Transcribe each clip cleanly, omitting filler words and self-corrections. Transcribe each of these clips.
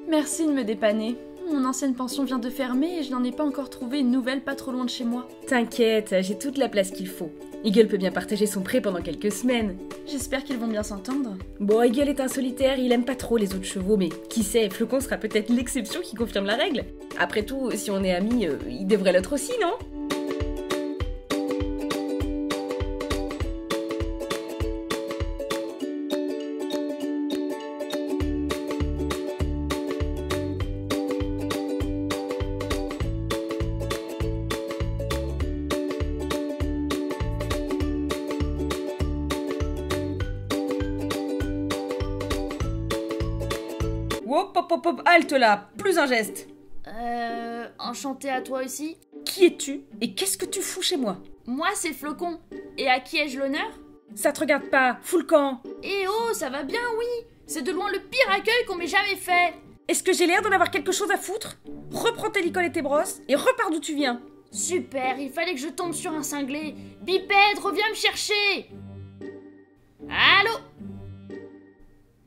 Merci de me dépanner. Mon ancienne pension vient de fermer et je n'en ai pas encore trouvé une nouvelle pas trop loin de chez moi. T'inquiète, j'ai toute la place qu'il faut. Eagle peut bien partager son pré pendant quelques semaines. J'espère qu'ils vont bien s'entendre. Bon, Eagle est un solitaire, il aime pas trop les autres chevaux, mais qui sait, Flocon sera peut-être l'exception qui confirme la règle. Après tout, si on est amis, il devrait l'être aussi, non ? Hop, hop, hop, hop, halte là, plus un geste. Enchanté à toi aussi. Qui es-tu et qu'est-ce que tu fous chez moi ? Moi, c'est Flocon. Et à qui ai-je l'honneur? Ça te regarde pas, fous le camp. Eh oh, ça va bien, oui. C'est de loin le pire accueil qu'on m'ait jamais fait. Est-ce que j'ai l'air d'en avoir quelque chose à foutre ? Reprends tes licoles et tes brosses et repars d'où tu viens. Super, il fallait que je tombe sur un cinglé. Bipède, reviens me chercher. Allô?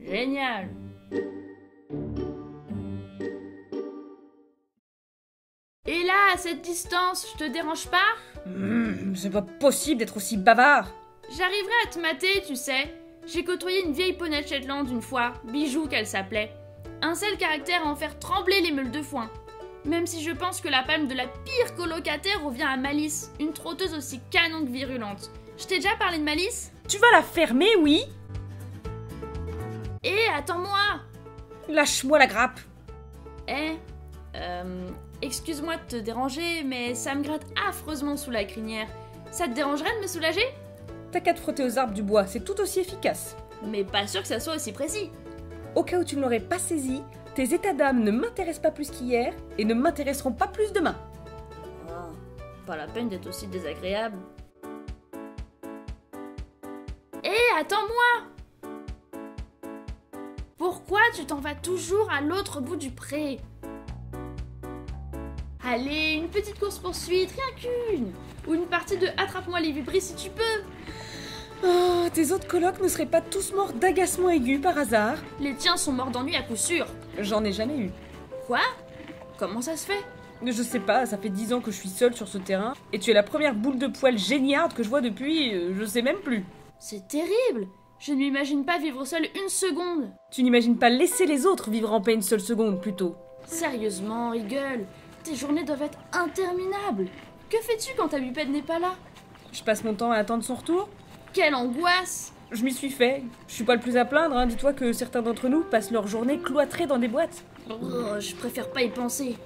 Génial. Et là, à cette distance, je te dérange pas? C'est pas possible d'être aussi bavard. J'arriverai à te mater, tu sais. J'ai côtoyé une vieille poney de Shetland une fois, Bijou qu'elle s'appelait. Un seul caractère à en faire trembler les meules de foin. Même si je pense que la palme de la pire colocataire revient à Malice, une trotteuse aussi canon que virulente. Je t'ai déjà parlé de Malice? Tu vas la fermer, oui ? Eh, attends-moi! Lâche-moi la grappe. Excuse-moi de te déranger, mais ça me gratte affreusement sous la crinière. Ça te dérangerait de me soulager? T'as qu'à te frotter aux arbres du bois, c'est tout aussi efficace. Mais pas sûr que ça soit aussi précis. Au cas où tu ne l'aurais pas saisi, tes états d'âme ne m'intéressent pas plus qu'hier et ne m'intéresseront pas plus demain. Oh, pas la peine d'être aussi désagréable. Eh, attends-moi! Pourquoi tu t'en vas toujours à l'autre bout du pré? Allez, une petite course-poursuite, rien qu'une! Ou une partie de Attrape-moi les vibris si tu peux! Oh, tes autres colocs ne seraient pas tous morts d'agacement aigu par hasard? Les tiens sont morts d'ennui à coup sûr! J'en ai jamais eu. Quoi? Comment ça se fait? Je sais pas, ça fait 10 ans que je suis seule sur ce terrain, et tu es la première boule de poil géniarde que je vois depuis, je sais même plus. C'est terrible! Je ne m'imagine pas vivre seule une seconde! Tu n'imagines pas laisser les autres vivre en paix une seule seconde, plutôt. Sérieusement, Eagle, tes journées doivent être interminables! Que fais-tu quand ta bipède n'est pas là? Je passe mon temps à attendre son retour. Quelle angoisse! Je m'y suis fait. Je suis pas le plus à plaindre, hein. Dis-toi que certains d'entre nous passent leur journée cloîtrés dans des boîtes. Oh, je préfère pas y penser.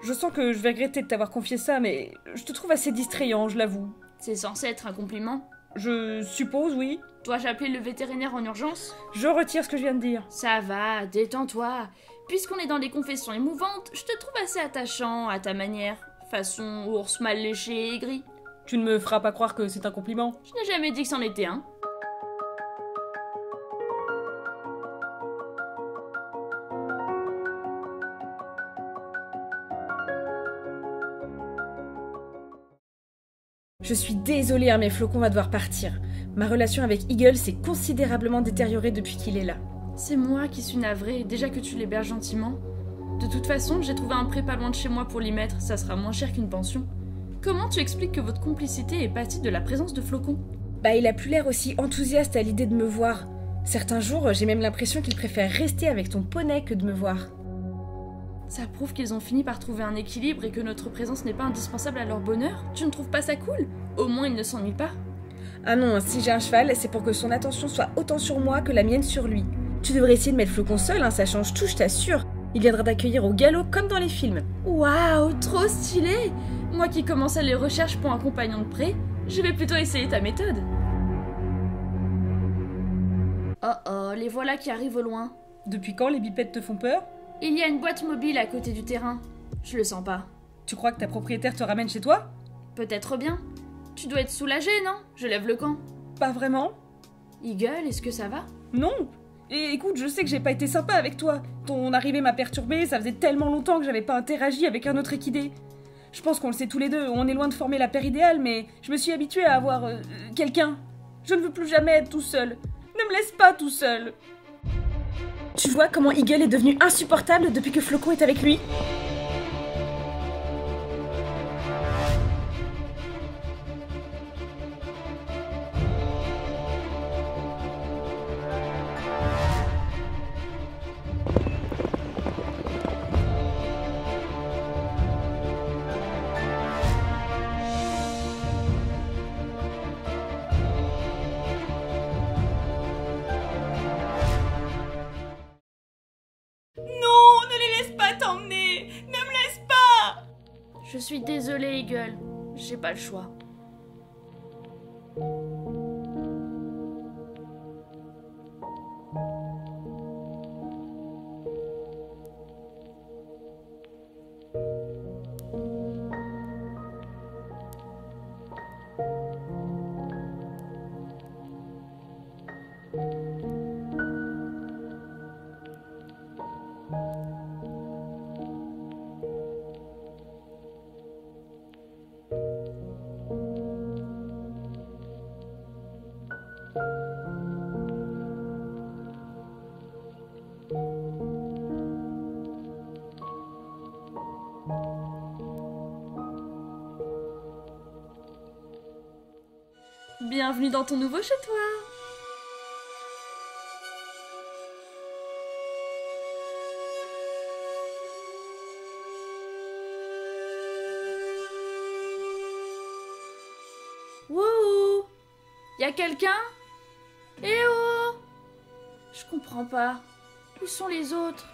Je sens que je vais regretter de t'avoir confié ça, mais je te trouve assez distrayant, je l'avoue. C'est censé être un compliment? Je suppose, oui. Dois-je appeler le vétérinaire en urgence? Je retire ce que je viens de dire. Ça va, détends-toi. Puisqu'on est dans des confessions émouvantes, je te trouve assez attachant à ta manière. Façon ours mal léché et aigri. Tu ne me feras pas croire que c'est un compliment. Je n'ai jamais dit que c'en était un. Je suis désolée, hein, mais Flocon va devoir partir. Ma relation avec Eagle s'est considérablement détériorée depuis qu'il est là. C'est moi qui suis navrée, déjà que tu l'héberges gentiment. De toute façon, j'ai trouvé un pré pas loin de chez moi pour l'y mettre, ça sera moins cher qu'une pension. Comment tu expliques que votre complicité est pâtie de la présence de Flocon? Bah, il a plus l'air aussi enthousiaste à l'idée de me voir. Certains jours, j'ai même l'impression qu'il préfère rester avec ton poney que de me voir. Ça prouve qu'ils ont fini par trouver un équilibre et que notre présence n'est pas indispensable à leur bonheur? Tu ne trouves pas ça cool? Au moins, ils ne s'ennuient pas. Ah non, si j'ai un cheval, c'est pour que son attention soit autant sur moi que la mienne sur lui. Tu devrais essayer de mettre Flocon seul, hein, ça change tout, je t'assure. Il viendra d'accueillir au galop comme dans les films. Waouh, trop stylé! Moi qui commençais les recherches pour un compagnon de pré, je vais plutôt essayer ta méthode. Oh oh, les voilà qui arrivent au loin. Depuis quand les bipèdes te font peur? Il y a une boîte mobile à côté du terrain. Je le sens pas. Tu crois que ta propriétaire te ramène chez toi? Peut-être bien. Tu dois être soulagé, non? Je lève le camp. Pas vraiment. Eagle, est-ce que ça va? Non. Et écoute, je sais que j'ai pas été sympa avec toi. Ton arrivée m'a perturbée, ça faisait tellement longtemps que j'avais pas interagi avec un autre équidé. Je pense qu'on le sait tous les deux, on est loin de former la paire idéale, mais je me suis habituée à avoir quelqu'un. Je ne veux plus jamais être tout seul. Ne me laisse pas tout seul. Tu vois comment Eagle est devenu insupportable depuis que Flocon est avec lui? Non, ne les laisse pas t'emmener. Ne me laisse pas. Je suis désolée, Eagle. J'ai pas le choix. Bienvenue dans ton nouveau chez toi. Wouhou! Y'a quelqu'un? Eh oh! Je comprends pas. Où sont les autres?